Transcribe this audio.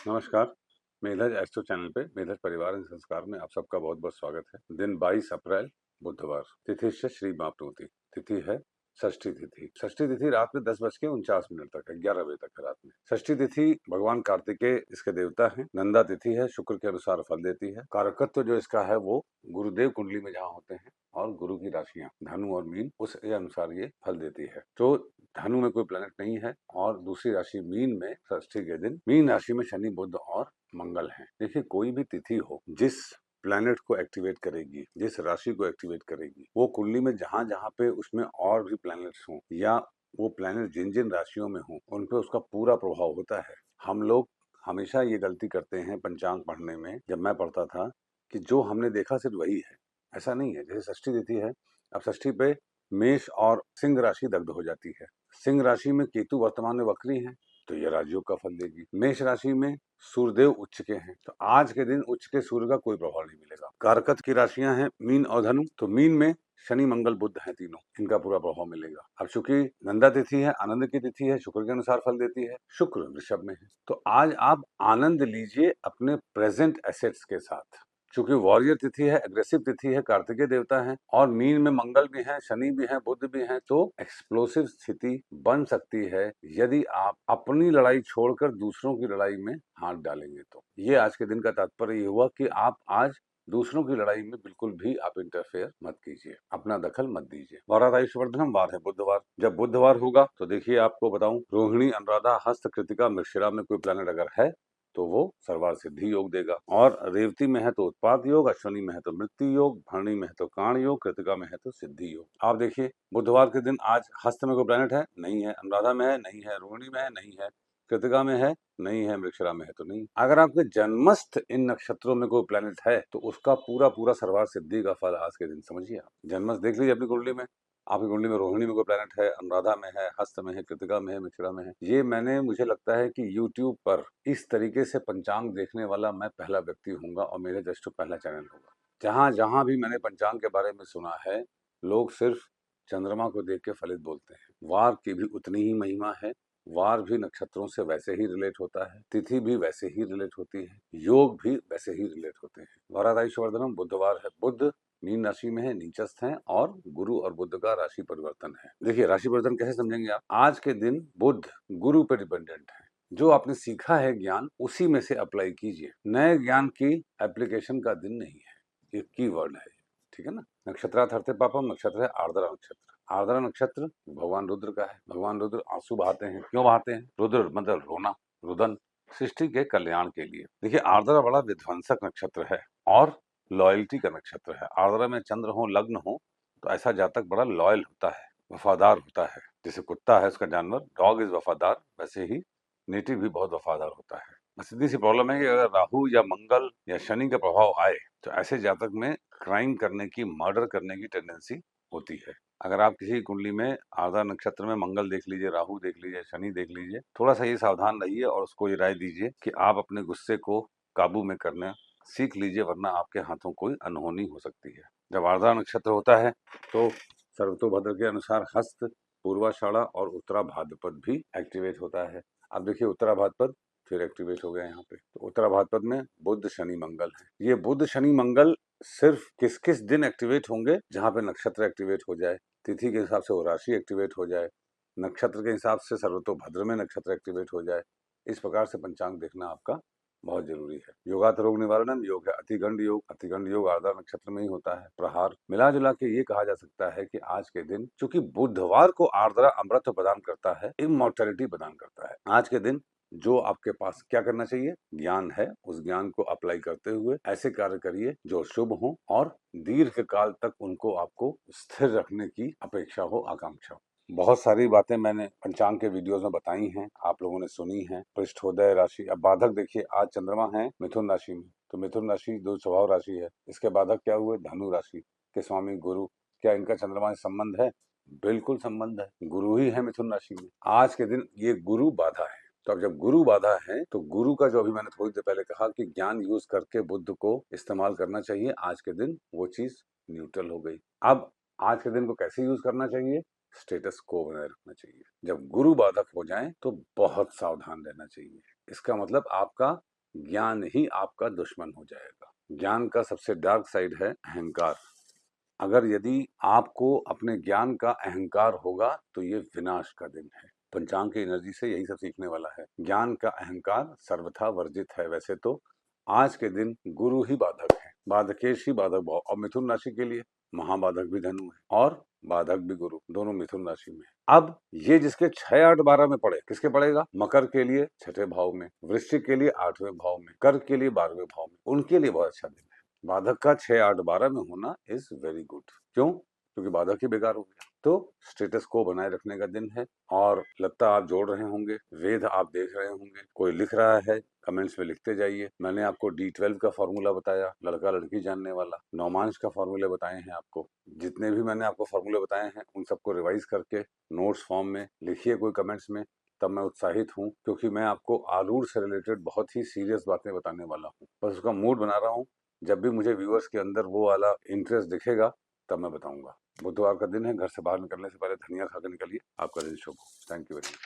नमस्कार, मेधज astro channel पे मेधज परिवार एवं संस्कार में आप सबका बहुत-बहुत स्वागत है। दिन 22 अप्रैल बुधवार, तिथि श्री मापनोति, तिथि है षष्ठी तिथि। षष्ठी तिथि रात में 10:49 तक है, 11 बजे तक है रात में। षष्ठी तिथि भगवान कार्तिकेय इसके देवता हैं। नंदा तिथि है, शुक्र के अनुसार फल देती है। कारकत्व जो इसका है वो गुरुदेव कुंडली में जहाँ होते हैं और गुरु की राशियां धनु और मीन उसके अनुसार ये फल देती है। तो धनु में कोई प्लैनेट नहीं है और दूसरी राशि मीन में षष्ठी के दिन मीन राशि में शनि बुध और मंगल हैं। देखिए कोई भी तिथि हो जिस प्लैनेट को एक्टिवेट करेगी, जिस राशि को एक्टिवेट करेगी, वो कुंडली में जहां जहां पे उसमें और भी प्लैनेट्स हों या वो प्लैनेट जिन जिन राशियों में हों उन पे उसका पूरा प्रभाव होता है। हम लोग हमेशा ये गलती करते हैं पंचांग पढ़ने में, जब मैं पढ़ता था, कि जो हमने देखा सिर्फ वही है। ऐसा नहीं है। जैसे षष्ठी तिथि है, अब षष्ठी पे मेष और सिंह राशि दग्ध हो जाती है। सिंह राशि में केतु वर्तमान में वक्री हैं, तो ये राजयोग का फल देगी। मेष राशि में सूर्यदेव उच्च के हैं, तो आज के दिन उच्च के सूर्य का कोई प्रभाव नहीं मिलेगा। कारकत की राशियां हैं मीन और धनु, तो मीन में शनि मंगल बुध हैं तीनों, इनका पूरा प्रभाव मिलेगा। अब चूंकि नंदा तिथि है, आनंद की तिथि है, शुक्र के अनुसार फल देती है, शुक्र वृषभ में है, तो आज आप आनंद लीजिए अपने प्रेजेंट एसेट्स के साथ। चूंकि वॉरियर तिथि है, एग्रेसिव तिथि है, कार्तिकेय देवता है और मीन में मंगल भी है, शनि भी है, बुध भी है, तो एक्सप्लोसिव स्थिति बन सकती है यदि आप अपनी लड़ाई छोड़कर दूसरों की लड़ाई में हाथ डालेंगे। तो ये आज के दिन का तात्पर्य ये हुआ कि आप आज दूसरों की लड़ाई में बिल्कुल भी आप इंटरफेयर मत कीजिए, अपना दखल मत दीजिए। वारात आयुष्वर्धनम वार है बुधवार। जब बुधवार होगा तो देखिए आपको बताऊं, रोहिणी, अनुराधा, हस्त, कृतिका, मृगशिरा में कोई प्लैनेट अगर है तो वो सर्वार सिद्धि योग देगा। और रेवती में है तो उत्पाद योग, अश्विनी में है तो मृत्यु योग, भरणी में है तो काण योग, कृतिका में है तो सिद्धि योग। आप देखिए बुधवार के दिन आज हस्त में कोई प्लैनेट है? नहीं है। अनुराधा में है? नहीं है। रोहिणी में है? नहीं है। कृतिका में है? नहीं है। मृगशिरा में है तो नहीं। अगर आपके जन्मस्थ इन नक्षत्रों में कोई प्लैनेट है तो उसका पूरा पूरा सर्वार सिद्धि का फल आज के दिन समझिए। आप जन्मस्थ देख लीजिए अपनी कुंडली में, आपकी कुंडली में रोहिणी में कोई प्लैनेट है, अनुराधा में है, हस्त में है, कृतिका में है, मृगशिरा में है। ये मैंने, मुझे लगता है कि यूट्यूब पर इस तरीके से पंचांग देखने वाला मैं पहला व्यक्ति हूंगा और मेरे जस्ट पहला चैनल होगा। जहां जहां भी मैंने पंचांग के बारे में सुना है, लोग सिर्फ चंद्रमा को देख के फलित बोलते हैं। वार की भी उतनी ही महिमा है, वार भी नक्षत्रों से वैसे ही रिलेट होता है, तिथि भी वैसे ही रिलेट होती है, योग भी वैसे ही रिलेट होते हैं। वारादाईश्वर्धनम बुधवार है, बुध मीन राशि में है, नीचस्थ है और गुरु और बुध का राशि परिवर्तन है। देखिए राशि परिवर्तन कैसे समझेंगे आप? आज के दिन बुध गुरु पर डिपेंडेंट है। जो आपने सीखा है ज्ञान उसी में से अप्लाई कीजिए, नए ज्ञान की एप्लीकेशन का दिन नहीं है। ये कीवर्ड है, ठीक है ना। नक्षत्रार्थ अर्थे पापम, नक्षत्र है आर्द्रा नक्षत्र। आर्द्रा नक्षत्र भगवान रुद्र का है। भगवान रुद्र आंसू बहाते हैं। क्यों बहाते हैं? रुद्र मतलब रोना, रुदन, सृष्टि के कल्याण के लिए। देखिए आर्द्रा बड़ा विध्वंसक नक्षत्र है और लॉयल्टी का नक्षत्र है। आर्द्रा में चंद्र हो, लग्न हो, तो ऐसा जातक बड़ा लॉयल होता है, वफादार होता है। जैसे कुत्ता है उसका जानवर, डॉग इज वफादार, वैसे ही नेटिव भी बहुत वफादार होता है। बस सीधी सी प्रॉब्लम है कि अगर राहु या मंगल या शनि का प्रभाव आए तो ऐसे जातक में क्राइम करने की, मर्डर करने की टेंडेंसी होती है। अगर आप किसी कुंडली में आर्द्रा नक्षत्र में मंगल देख लीजिए, राहु देख लीजिए, शनि देख लीजिए, थोड़ा सा ये सावधान रहिए और उसको ये राय दीजिए कि आप अपने गुस्से को काबू में करना सीख लीजिए, वरना आपके हाथों कोई अनहोनी हो सकती है। जब आर्द्रा नक्षत्र होता है तो सर्वतोभद्र के अनुसार हस्त, पूर्वाषाढ़ा और उत्तरा भाद्रपद भी एक्टिवेट होता है। अब देखिए उत्तरा भाद्रपद फिर एक्टिवेट हो गया यहाँ पे। तो उत्तरा भाद्रपद में बुध शनि मंगल है। ये बुध शनि मंगल सिर्फ किस किस दिन एक्टिवेट होंगे? जहां पे नक्षत्र एक्टिवेट हो जाए, तिथि के हिसाब से वो राशि एक्टिवेट हो जाए, नक्षत्र के हिसाब से सर्वतोभद्र में नक्षत्र एक्टिवेट हो जाए। इस प्रकार से पंचांग देखना आपका बहुत जरूरी है। योगात रोग निवारणम योग है अतिगंड योग। अतिगंड योग आर्द्रा नक्षत्र में ही होता है। प्रहार मिला जुला के ये कहा जा सकता है कि आज के दिन, चूंकि बुधवार को आर्द्रा अमृत प्रदान करता है, इमोर्टैलिटी प्रदान करता है, आज के दिन जो आपके पास क्या करना चाहिए? ज्ञान है, उस ज्ञान को अप्लाई करते हुए ऐसे कार्य करिए जो शुभ हो और दीर्घ काल तक उनको आपको स्थिर रखने की अपेक्षा हो, आकांक्षा हो। बहुत सारी बातें मैंने पंचांग के वीडियोस में बताई हैं, आप लोगों ने सुनी हैं। पृष्ठोदय राशि, अब बाधक देखिए, आज चंद्रमा है मिथुन राशि में, तो मिथुन राशि दो स्वभाव राशि है। इसके बाधक क्या हुए? धनु राशि के स्वामी गुरु। क्या इनका चंद्रमा से संबंध है? बिल्कुल संबंध है, गुरु ही है मिथुन राशि में। आज के दिन ये गुरु बाधा है। तो अब जब गुरु बाधा है तो गुरु का, जो अभी मैंने थोड़ी देर पहले कहा कि ज्ञान यूज करके बुद्ध को इस्तेमाल करना चाहिए, आज के दिन वो चीज न्यूट्रल हो गई। अब आज के दिन को कैसे यूज करना चाहिए? स्टेटस को बनाए रखना चाहिए। जब गुरु बाधक हो जाए तो बहुत सावधान रहना चाहिए। इसका मतलब आपका ज्ञान ही आपका दुश्मन हो जाएगा। ज्ञान का सबसे डार्क साइड है अहंकार। अगर यदि आपको अपने ज्ञान का अहंकार होगा तो ये विनाश का दिन है। पंचांग की एनर्जी से यही सब सीखने वाला है। ज्ञान का अहंकार सर्वथा वर्जित है। वैसे तो आज के दिन गुरु ही बाधक है, बाधकेश ही बाधक भाव। और मिथुन राशि के लिए महाबाधक भी धनु है और बाधक भी गुरु, दोनों मिथुन राशि में। अब ये जिसके 6, 8, 12 में पड़े, किसके पड़ेगा? मकर के लिए 6ठे भाव में, वृश्चिक के लिए 8वें भाव में, कर्क के लिए 12वें भाव में, उनके लिए बहुत अच्छा दिन है। बाधक का 6, 8, 12 में होना इज वेरी गुड। क्यों? क्योंकि बाधक ही बेकार हो गया। तो स्टेटस को बनाए रखने का दिन है। और लगता आप जोड़ रहे होंगे, वेद आप देख रहे होंगे, कोई लिख रहा है, कमेंट्स में लिखते जाइए। मैंने आपको D12 का फॉर्मूला बताया, लड़का लड़की जानने वाला, नौमांश का फॉर्मूले बताए हैं आपको। जितने भी मैंने आपको फॉर्मूले बताए हैं उन सबको रिवाइज करके नोट्स फॉर्म में लिखिए कोई कमेंट्स में, तब मैं उत्साहित हूँ। क्योंकि मैं आपको आरूढ़ से रिलेटेड बहुत ही सीरियस बातें बताने वाला हूँ। बस उसका मूड बना रहा हूँ। जब भी मुझे व्यूअर्स के अंदर वो वाला इंटरेस्ट दिखेगा तब मैं बताऊंगा। बुधवार का दिन है, घर से बाहर निकलने से पहले धनिया खा के निकलिए। आपका दिन शुभ हो। Thank you very much.